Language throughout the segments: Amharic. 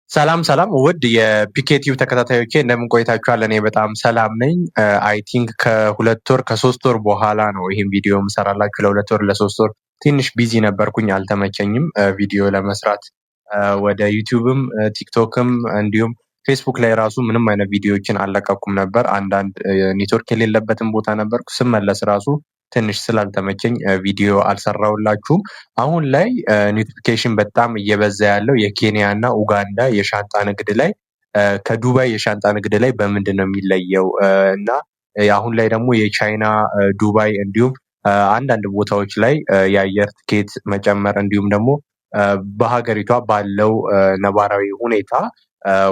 ሰላም ሰላም ውድ የፒኬቲቭ ተከታታዮቼ እንደምን ቆይታችኋል? እኔ በጣም ሰላም ነኝ። አይ ቲንክ ከሁለት ወር ከሶስት ወር በኋላ ነው ይህን ቪዲዮ የምሰራላችሁ። ለሁለት ወር ለሶስት ወር ትንሽ ቢዚ ነበርኩኝ፣ አልተመቸኝም ቪዲዮ ለመስራት። ወደ ዩቲዩብም ቲክቶክም እንዲሁም ፌስቡክ ላይ ራሱ ምንም አይነት ቪዲዮዎችን አልለቀኩም ነበር። አንዳንድ ኔትወርክ የሌለበትን ቦታ ነበርኩ። ስመለስ ራሱ ትንሽ ስላልተመቸኝ ቪዲዮ አልሰራውላችሁም። አሁን ላይ ኖቲፊኬሽን በጣም እየበዛ ያለው የኬንያ እና ኡጋንዳ የሻንጣ ንግድ ላይ ከዱባይ የሻንጣ ንግድ ላይ በምንድን ነው የሚለየው? እና አሁን ላይ ደግሞ የቻይና ዱባይ እንዲሁም አንዳንድ ቦታዎች ላይ የአየር ትኬት መጨመር እንዲሁም ደግሞ በሀገሪቷ ባለው ነባራዊ ሁኔታ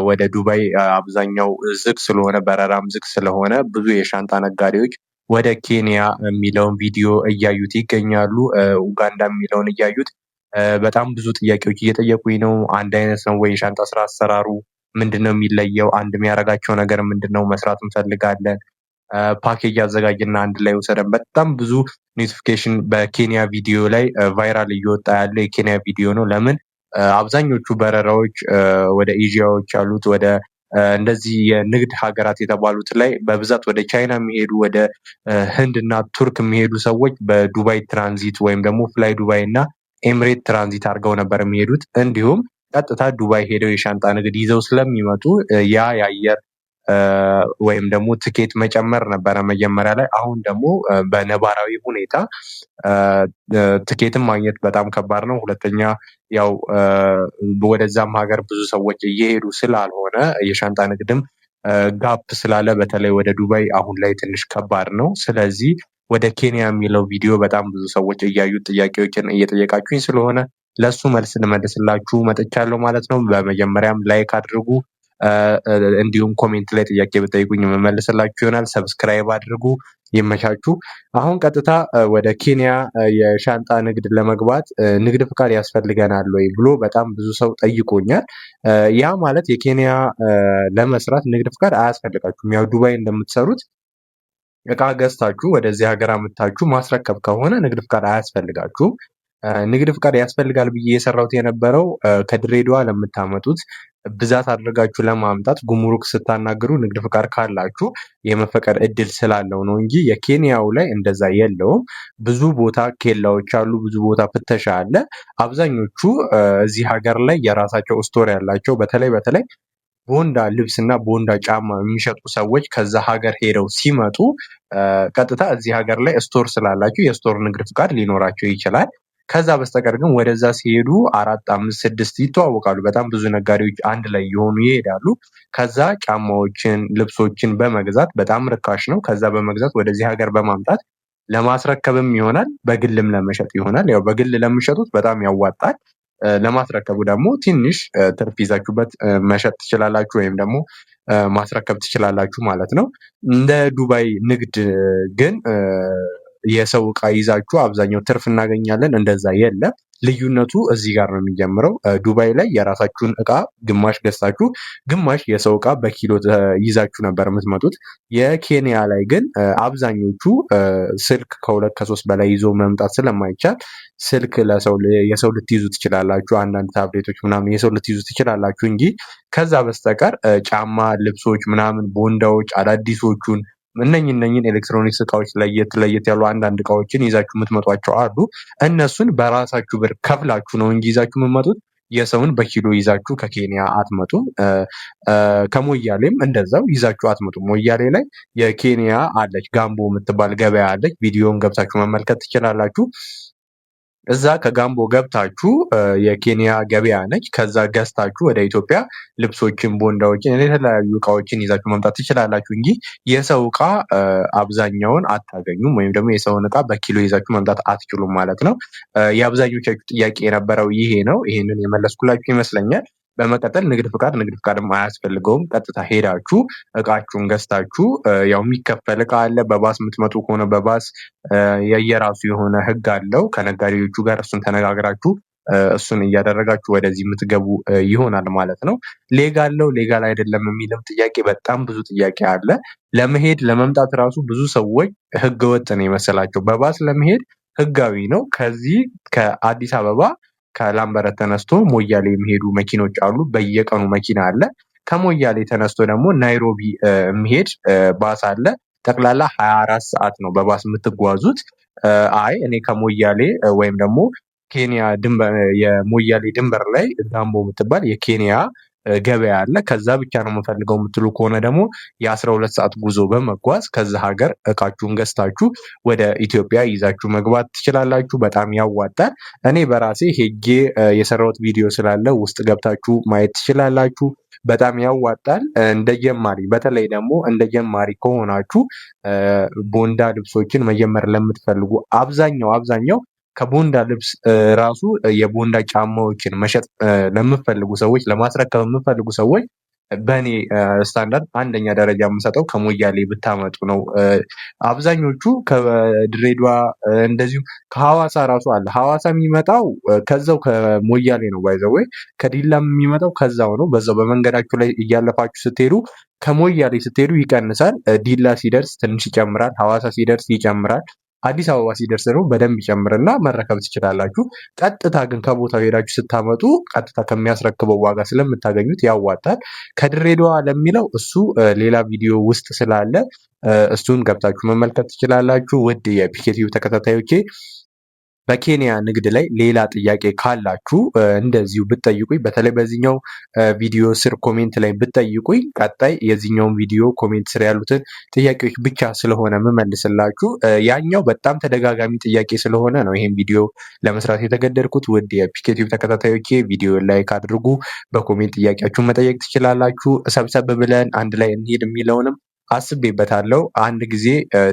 ወደ ዱባይ አብዛኛው ዝግ ስለሆነ በረራም ዝግ ስለሆነ ብዙ የሻንጣ ነጋዴዎች ወደ ኬንያ የሚለውን ቪዲዮ እያዩት ይገኛሉ። ኡጋንዳ የሚለውን እያዩት በጣም ብዙ ጥያቄዎች እየጠየቁኝ ነው። አንድ አይነት ነው ወይ የሻንጣ ስራ አሰራሩ? ምንድን ነው የሚለየው? አንድ የሚያደርጋቸው ነገር ምንድን ነው? መስራት እንፈልጋለን። ፓኬጅ አዘጋጅና አንድ ላይ ውሰደን። በጣም ብዙ ኖቲፊኬሽን በኬንያ ቪዲዮ ላይ ቫይራል እየወጣ ያለ የኬንያ ቪዲዮ ነው። ለምን አብዛኞቹ በረራዎች ወደ ኤዥያዎች ያሉት ወደ እንደዚህ የንግድ ሀገራት የተባሉት ላይ በብዛት ወደ ቻይና የሚሄዱ ወደ ህንድ እና ቱርክ የሚሄዱ ሰዎች በዱባይ ትራንዚት ወይም ደግሞ ፍላይ ዱባይ እና ኤምሬት ትራንዚት አድርገው ነበር የሚሄዱት። እንዲሁም ቀጥታ ዱባይ ሄደው የሻንጣ ንግድ ይዘው ስለሚመጡ ያ የአየር ወይም ደግሞ ትኬት መጨመር ነበረ መጀመሪያ ላይ። አሁን ደግሞ በነባራዊ ሁኔታ ትኬትን ማግኘት በጣም ከባድ ነው። ሁለተኛ ያው ወደዛም ሀገር ብዙ ሰዎች እየሄዱ ስላልሆነ የሻንጣ ንግድም ጋፕ ስላለ በተለይ ወደ ዱባይ አሁን ላይ ትንሽ ከባድ ነው። ስለዚህ ወደ ኬንያ የሚለው ቪዲዮ በጣም ብዙ ሰዎች እያዩት ጥያቄዎችን እየጠየቃችሁኝ ስለሆነ ለሱ መልስ ልመልስላችሁ መጥቻለሁ ማለት ነው። በመጀመሪያም ላይክ አድርጉ፣ እንዲሁም ኮሜንት ላይ ጥያቄ ብጠይቁኝ የምመልስላችሁ ይሆናል። ሰብስክራይብ አድርጉ። ይመቻችሁ። አሁን ቀጥታ ወደ ኬንያ የሻንጣ ንግድ ለመግባት ንግድ ፍቃድ ያስፈልገናል ወይ ብሎ በጣም ብዙ ሰው ጠይቆኛል። ያ ማለት የኬንያ ለመስራት ንግድ ፍቃድ አያስፈልጋችሁም። ያው ዱባይ እንደምትሰሩት እቃ ገዝታችሁ ወደዚህ ሀገር አምጥታችሁ ማስረከብ ከሆነ ንግድ ፍቃድ አያስፈልጋችሁም። ንግድ ፍቃድ ያስፈልጋል ብዬ የሰራሁት የነበረው ከድሬዳዋ ለምታመጡት ብዛት አድርጋችሁ ለማምጣት ጉምሩክ ስታናግሩ ንግድ ፍቃድ ካላችሁ የመፈቀድ እድል ስላለው ነው እንጂ የኬንያው ላይ እንደዛ የለውም። ብዙ ቦታ ኬላዎች አሉ፣ ብዙ ቦታ ፍተሻ አለ። አብዛኞቹ እዚህ ሀገር ላይ የራሳቸው ስቶር ያላቸው በተለይ ቦንዳ ልብስ እና ቦንዳ ጫማ የሚሸጡ ሰዎች ከዛ ሀገር ሄደው ሲመጡ ቀጥታ እዚህ ሀገር ላይ ስቶር ስላላቸው የስቶር ንግድ ፍቃድ ሊኖራቸው ይችላል። ከዛ በስተቀር ግን ወደዛ ሲሄዱ 4፣ 5፣ 6 ይተዋወቃሉ። በጣም ብዙ ነጋዴዎች አንድ ላይ የሆኑ ይሄዳሉ። ከዛ ጫማዎችን፣ ልብሶችን በመግዛት በጣም ርካሽ ነው። ከዛ በመግዛት ወደዚህ ሀገር በማምጣት ለማስረከብም ይሆናል፣ በግልም ለመሸጥ ይሆናል። ያው በግል ለሚሸጡት በጣም ያዋጣል። ለማስረከቡ ደግሞ ትንሽ ትርፍ ይዛችሁበት መሸጥ ትችላላችሁ ወይም ደግሞ ማስረከብ ትችላላችሁ ማለት ነው። እንደ ዱባይ ንግድ ግን የሰው እቃ ይዛችሁ አብዛኛው ትርፍ እናገኛለን፣ እንደዛ የለም። ልዩነቱ እዚህ ጋር ነው የሚጀምረው። ዱባይ ላይ የራሳችሁን እቃ ግማሽ ገዝታችሁ ግማሽ የሰው እቃ በኪሎ ይዛችሁ ነበር የምትመጡት። የኬንያ ላይ ግን አብዛኞቹ ስልክ ከ2 ከ3 በላይ ይዞ መምጣት ስለማይቻል ስልክ የሰው ልትይዙ ትችላላችሁ። አንዳንድ ታብሌቶች ምናምን የሰው ልትይዙ ትችላላችሁ እንጂ ከዛ በስተቀር ጫማ፣ ልብሶች ምናምን ቦንዳዎች አዳዲሶቹን እነኝን ኤሌክትሮኒክስ እቃዎች ለየት ያሉ አንዳንድ እቃዎችን ይዛችሁ የምትመጧቸው አሉ። እነሱን በራሳችሁ ብር ከፍላችሁ ነው እንጂ ይዛችሁ የምትመጡት የሰውን በኪሎ ይዛችሁ ከኬንያ አትመጡም። ከሞያሌም እንደዛው ይዛችሁ አትመጡም። ሞያሌ ላይ የኬንያ አለች ጋምቦ የምትባል ገበያ አለች። ቪዲዮን ገብታችሁ መመልከት ትችላላችሁ። እዛ ከጋምቦ ገብታችሁ የኬንያ ገበያ ነች። ከዛ ገዝታችሁ ወደ ኢትዮጵያ ልብሶችን፣ ቦንዳዎችን፣ የተለያዩ እቃዎችን ይዛችሁ መምጣት ትችላላችሁ እንጂ የሰው እቃ አብዛኛውን አታገኙም፣ ወይም ደግሞ የሰውን እቃ በኪሎ ይዛችሁ መምጣት አትችሉም ማለት ነው። የአብዛኞቻችሁ ጥያቄ የነበረው ይሄ ነው። ይሄንን የመለስኩላችሁ ይመስለኛል። በመቀጠል ንግድ ፍቃድም አያስፈልገውም። ቀጥታ ሄዳችሁ እቃችሁን ገዝታችሁ ያው የሚከፈል እቃ አለ። በባስ የምትመጡ ከሆነ በባስ የየራሱ የሆነ ሕግ አለው ከነጋዴዎቹ ጋር። እሱን ተነጋግራችሁ እሱን እያደረጋችሁ ወደዚህ የምትገቡ ይሆናል ማለት ነው። ሌጋል ነው ሌጋል አይደለም የሚልም ጥያቄ በጣም ብዙ ጥያቄ አለ። ለመሄድ ለመምጣት ራሱ ብዙ ሰዎች ህገወጥ ነው የመሰላቸው። በባስ ለመሄድ ህጋዊ ነው። ከዚህ ከአዲስ አበባ ከላምበረት ተነስቶ ሞያሌ የሚሄዱ መኪኖች አሉ። በየቀኑ መኪና አለ። ከሞያሌ ተነስቶ ደግሞ ናይሮቢ የሚሄድ ባስ አለ። ጠቅላላ 24 ሰዓት ነው በባስ የምትጓዙት። አይ እኔ ከሞያሌ ወይም ደግሞ ኬንያ ድንበር የሞያሌ ድንበር ላይ ዳምቦ የምትባል የኬንያ ገበያ አለ። ከዛ ብቻ ነው የምፈልገው የምትሉ ከሆነ ደግሞ የ12 ሰዓት ጉዞ በመጓዝ ከዛ ሀገር እቃችሁን ገዝታችሁ ወደ ኢትዮጵያ ይዛችሁ መግባት ትችላላችሁ። በጣም ያዋጣል። እኔ በራሴ ሄጄ የሰራሁት ቪዲዮ ስላለ ውስጥ ገብታችሁ ማየት ትችላላችሁ። በጣም ያዋጣል። እንደ ጀማሪ በተለይ ደግሞ እንደ ጀማሪ ከሆናችሁ ቦንዳ ልብሶችን መጀመር ለምትፈልጉ አብዛኛው ከቦንዳ ልብስ ራሱ የቦንዳ ጫማዎችን መሸጥ ለምትፈልጉ ሰዎች ለማስረከብ የምትፈልጉ ሰዎች በእኔ ስታንዳርድ አንደኛ ደረጃ የምሰጠው ከሞያሌ ብታመጡ ነው። አብዛኞቹ ከድሬዳዋ እንደዚሁም ከሐዋሳ ራሱ አለ። ሐዋሳ የሚመጣው ከዛው ከሞያሌ ነው። ባይዘወይ ከዲላም የሚመጣው ከዛው ነው። በዛው በመንገዳችሁ ላይ እያለፋችሁ ስትሄዱ ከሞያሌ ስትሄዱ ይቀንሳል። ዲላ ሲደርስ ትንሽ ይጨምራል። ሐዋሳ ሲደርስ ይጨምራል። አዲስ አበባ ሲደርስ ደግሞ በደንብ ይጨምርና መረከብ ትችላላችሁ። ቀጥታ ግን ከቦታው ሄዳችሁ ስታመጡ ቀጥታ ከሚያስረክበው ዋጋ ስለምታገኙት ያዋጣል። ከድሬዳዋ ለሚለው እሱ ሌላ ቪዲዮ ውስጥ ስላለ እሱን ገብታችሁ መመልከት ትችላላችሁ። ውድ የፒኬቲቪ ተከታታዮቼ በኬንያ ንግድ ላይ ሌላ ጥያቄ ካላችሁ እንደዚሁ ብትጠይቁኝ፣ በተለይ በዚህኛው ቪዲዮ ስር ኮሜንት ላይ ብትጠይቁኝ ቀጣይ የዚህኛውን ቪዲዮ ኮሜንት ስር ያሉትን ጥያቄዎች ብቻ ስለሆነ የምመልስላችሁ። ያኛው በጣም ተደጋጋሚ ጥያቄ ስለሆነ ነው ይሄን ቪዲዮ ለመስራት የተገደድኩት። ውድ የፒኬቲቪ ተከታታዮቼ ቪዲዮ ላይክ አድርጉ፣ በኮሜንት ጥያቄያችሁን መጠየቅ ትችላላችሁ። ሰብሰብ ብለን አንድ ላይ እንሄድ የሚለውንም አስቤበታለሁ። አንድ ጊዜ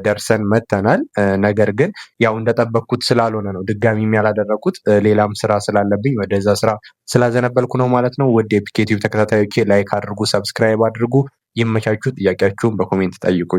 ደርሰን መተናል። ነገር ግን ያው እንደጠበቅኩት ስላልሆነ ነው ድጋሚም ያላደረኩት። ሌላም ስራ ስላለብኝ ወደዛ ስራ ስላዘነበልኩ ነው ማለት ነው። ውድ የፒኬቲቪ ተከታታዮቼ ላይክ አድርጉ፣ ሰብስክራይብ አድርጉ። ይመቻችሁ። ጥያቄያችሁን በኮሜንት ጠይቁኝ።